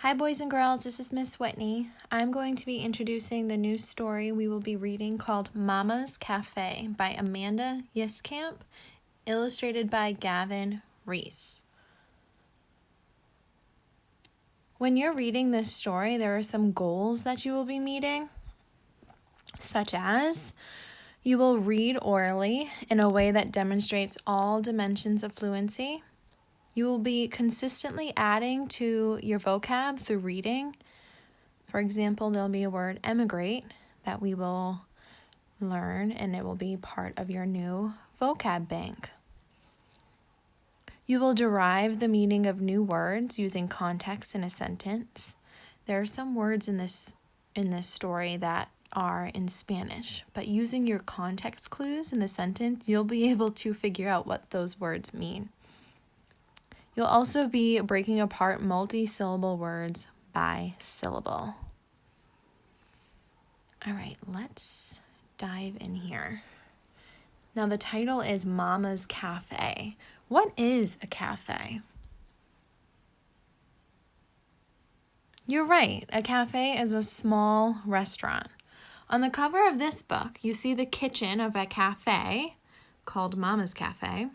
Hi boys and girls, this is Miss Whitney. I'm going to be introducing the new story we will be reading called Mama's Café by Amanda Yiskamp, illustrated by Gavin Reese. When you're reading this story, there are some goals that you will be meeting, such as you will read orally in a way that demonstrates all dimensions of fluency. You will be consistently adding to your vocab through reading. For example, there'll be a word emigrate that we will learn, and it will be part of your new vocab bank. You will derive the meaning of new words using context in a sentence. There are some words in this story that are in Spanish, but using your context clues in the sentence, you'll be able to figure out what those words mean. You'll also be breaking apart multi-syllable words by syllable. All right, let's dive in here. Now the title is Mama's Café. What is a cafe? You're right, a cafe is a small restaurant. On the cover of this book, you see the kitchen of a cafe called Mama's Café.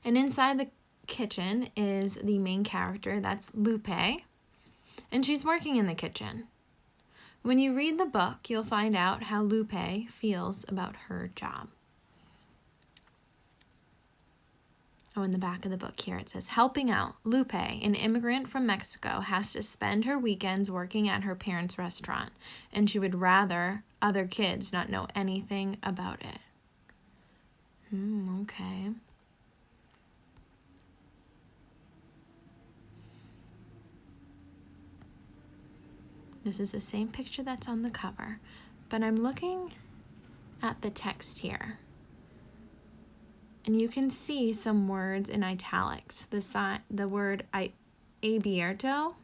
And inside the kitchen is the main character, that's Lupe, and she's working in the kitchen. When you read the book, you'll find out how Lupe feels about her job. Oh, in the back of the book here, it says, helping out. Lupe, an immigrant from Mexico, has to spend her weekends working at her parents' restaurant, and she would rather other kids not know anything about it. Okay. This is the same picture that's on the cover, but I'm looking at the text here. And you can see some words in italics. The word abierto,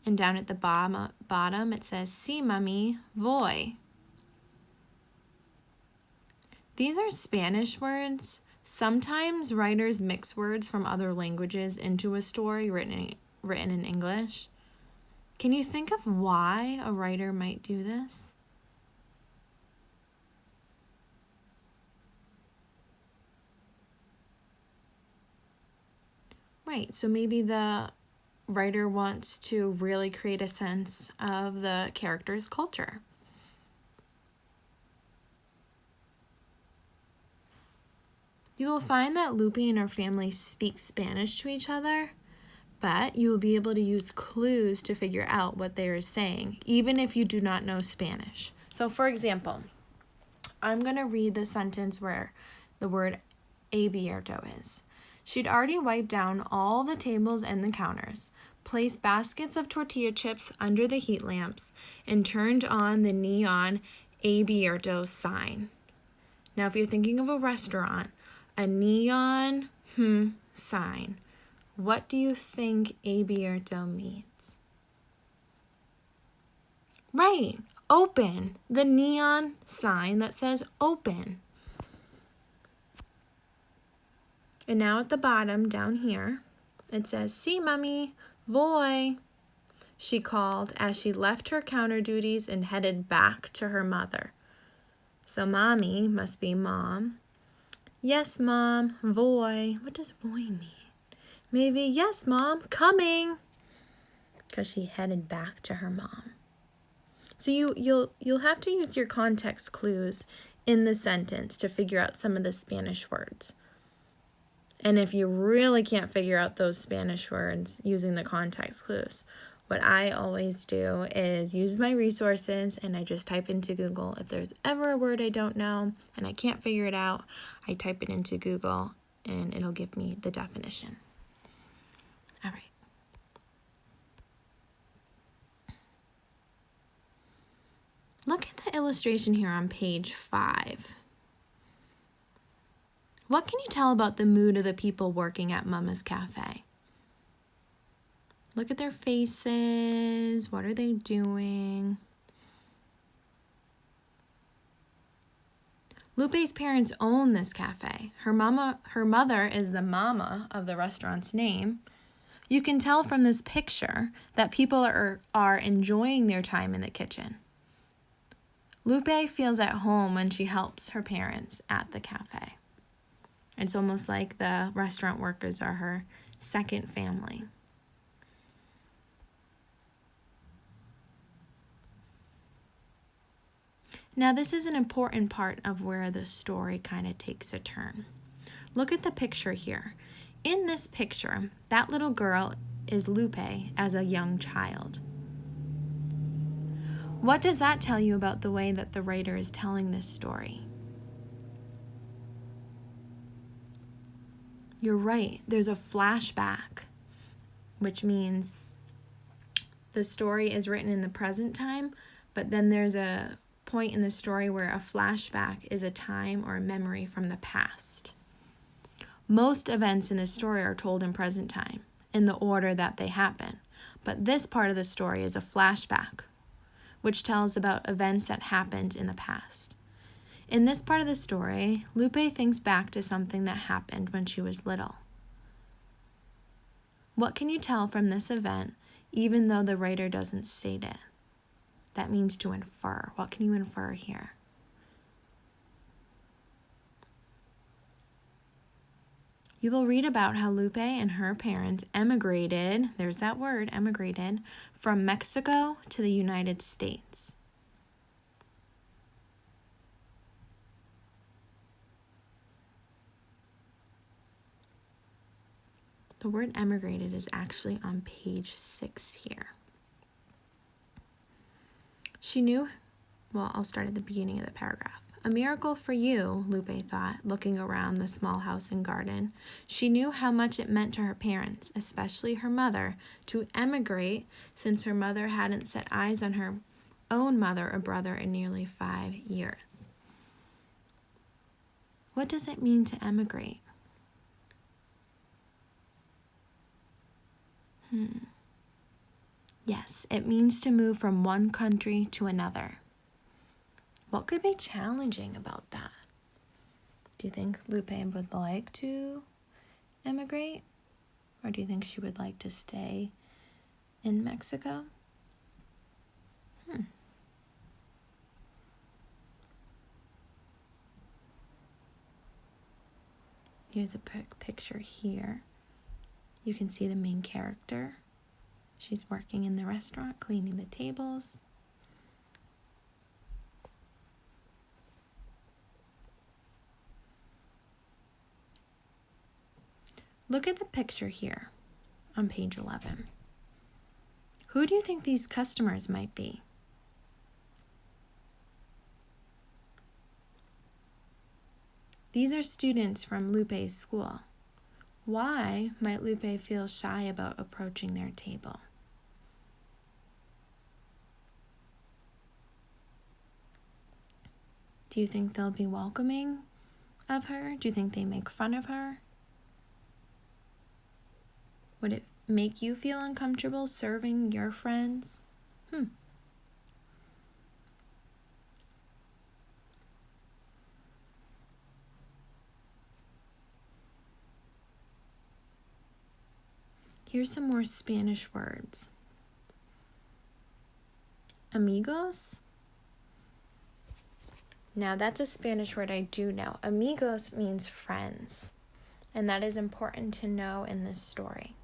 and down at the bottom it says, "Si, mami, voy." These are Spanish words. Sometimes writers mix words from other languages into a story written in English. Can you think of why a writer might do this? Right, so maybe the writer wants to really create a sense of the character's culture. You will find that Lupe and her family speak Spanish to each other, but you will be able to use clues to figure out what they are saying, even if you do not know Spanish. So for example, I'm going to read the sentence where the word abierto is. She'd already wiped down all the tables and the counters, placed baskets of tortilla chips under the heat lamps, and turned on the neon abierto sign. Now, if you're thinking of a restaurant, a neon sign, what do you think abierto means? Right, open. The neon sign that says open. And now at the bottom down here, it says, "Si, mami, voy," she called as she left her counter duties and headed back to her mother. So mommy must be mom. Yes, mom, voy. What does voy mean? Maybe, yes, mom, coming. Because she headed back to her mom. So you'll have to use your context clues in the sentence to figure out some of the Spanish words. And if you really can't figure out those Spanish words using the context clues, what I always do is use my resources and I just type into Google. If there's ever a word I don't know and I can't figure it out, I type it into Google and it'll give me the definition. All right. Look at the illustration here on page 5. What can you tell about the mood of the people working at Mama's Café? Look at their faces. What are they doing? Lupe's parents own this cafe. Her mother is the mama of the restaurant's name. You can tell from this picture that people are enjoying their time in the kitchen. Lupe feels at home when she helps her parents at the cafe. It's almost like the restaurant workers are her second family. Now, this is an important part of where the story kind of takes a turn. Look at the picture here. In this picture, that little girl is Lupe as a young child. What does that tell you about the way that the writer is telling this story? You're right, there's a flashback, which means the story is written in the present time, but then there's a point in the story where a flashback is a time or a memory from the past. Most events in this story are told in present time, in the order that they happen, but this part of the story is a flashback, which tells about events that happened in the past. In this part of the story, Lupe thinks back to something that happened when she was little. What can you tell from this event, even though the writer doesn't state it? That means to infer. What can you infer here? You will read about how Lupe and her parents emigrated, there's that word, emigrated, from Mexico to the United States. The word emigrated is actually on page 6 here. She knew, well, I'll start at the beginning of the paragraph. A miracle for you, Lupe thought, looking around the small house and garden. She knew how much it meant to her parents, especially her mother, to emigrate since her mother hadn't set eyes on her own mother or brother in nearly 5 years. What does it mean to emigrate? Yes, it means to move from one country to another. What could be challenging about that? Do you think Lupe would like to emigrate? Or do you think she would like to stay in Mexico? Here's a picture here. You can see the main character. She's working in the restaurant, cleaning the tables. Look at the picture here on page 11. Who do you think these customers might be? These are students from Lupe's school. Why might Lupe feel shy about approaching their table? Do you think they'll be welcoming of her? Do you think they make fun of her? Would it make you feel uncomfortable serving your friends? Here's some more Spanish words. Amigos. Now that's a Spanish word I do know. Amigos means friends, and that is important to know in this story.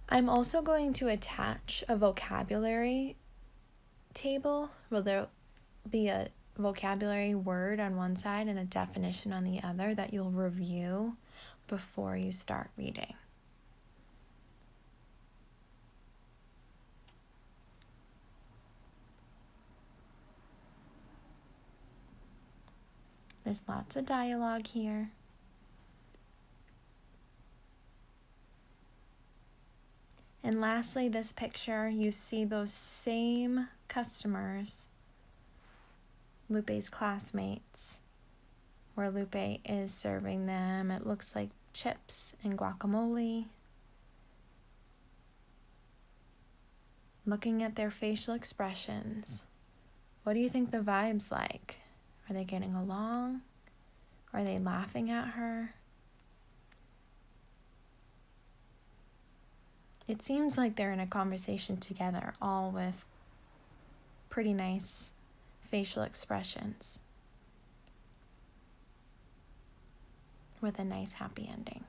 I'm also going to attach a vocabulary table. Well, there'll be a vocabulary word on one side and a definition on the other that you'll review before you start reading. There's lots of dialogue here. And lastly, this picture, you see those same customers, Lupe's classmates, where Lupe is serving them. It looks like chips and guacamole. Looking at their facial expressions, what do you think the vibe's like? Are they getting along? Are they laughing at her? It seems like they're in a conversation together, all with pretty nice facial expressions, with a nice happy ending.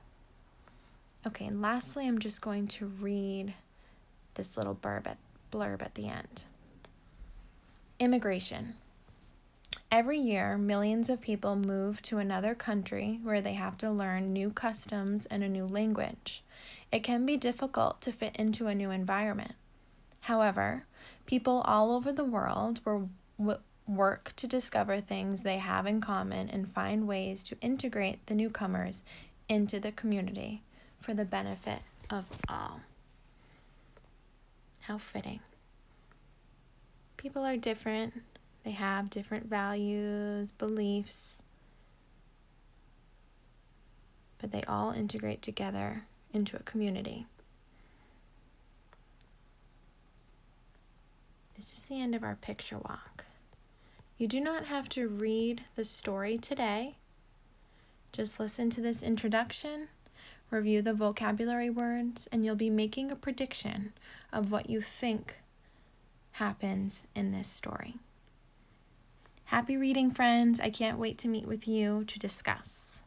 Okay, and lastly, I'm just going to read this little blurb at the end. Immigration. Every year, millions of people move to another country where they have to learn new customs and a new language. It can be difficult to fit into a new environment. However, people all over the world work to discover things they have in common and find ways to integrate the newcomers into the community for the benefit of all. How fitting. People are different. They have different values, beliefs, but they all integrate together into a community. This is the end of our picture walk. You do not have to read the story today. Just listen to this introduction, review the vocabulary words, and you'll be making a prediction of what you think happens in this story. Happy reading, friends. I can't wait to meet with you to discuss.